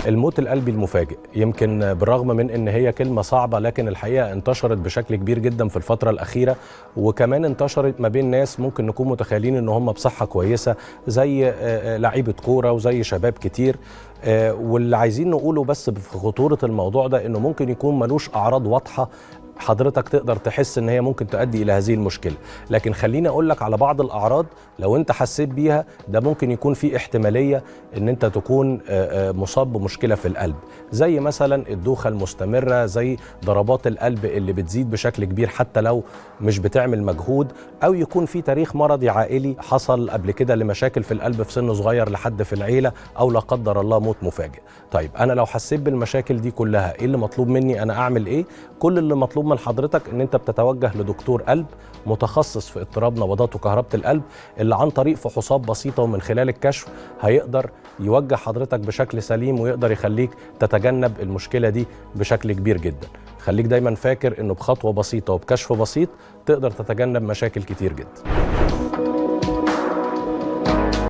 الموت القلبي المفاجئ يمكن بالرغم من ان هي كلمة صعبة، لكن الحقيقة انتشرت بشكل كبير جدا في الفترة الأخيرة، وكمان انتشرت ما بين ناس ممكن نكون متخيلين ان هم بصحة كويسة زي لعيبة كورة وزي شباب كتير. واللي عايزين نقوله بس في خطورة الموضوع ده انه ممكن يكون ملوش أعراض واضحة حضرتك تقدر تحس ان هي ممكن تؤدي الى هذه المشكله، لكن خليني اقول لك على بعض الاعراض لو انت حسيت بيها ده ممكن يكون في احتماليه ان انت تكون مصاب بمشكله في القلب، زي مثلا الدوخه المستمره، زي ضربات القلب اللي بتزيد بشكل كبير حتى لو مش بتعمل مجهود، او يكون في تاريخ مرضي عائلي حصل قبل كده لمشاكل في القلب في سن صغير لحد في العيله، او لا قدر الله موت مفاجئ. طيب انا لو حسيت بالمشاكل دي كلها ايه اللي مطلوب مني؟ انا اعمل ايه؟ كل اللي مطلوب من حضرتك ان انت بتتوجه لدكتور قلب متخصص في اضطراب نبضات وكهربة القلب، اللي عن طريق فحوصات بسيطة ومن خلال الكشف هيقدر يوجه حضرتك بشكل سليم ويقدر يخليك تتجنب المشكلة دي بشكل كبير جدا. خليك دايما فاكر انه بخطوة بسيطة وبكشف بسيط تقدر تتجنب مشاكل كتير جدا.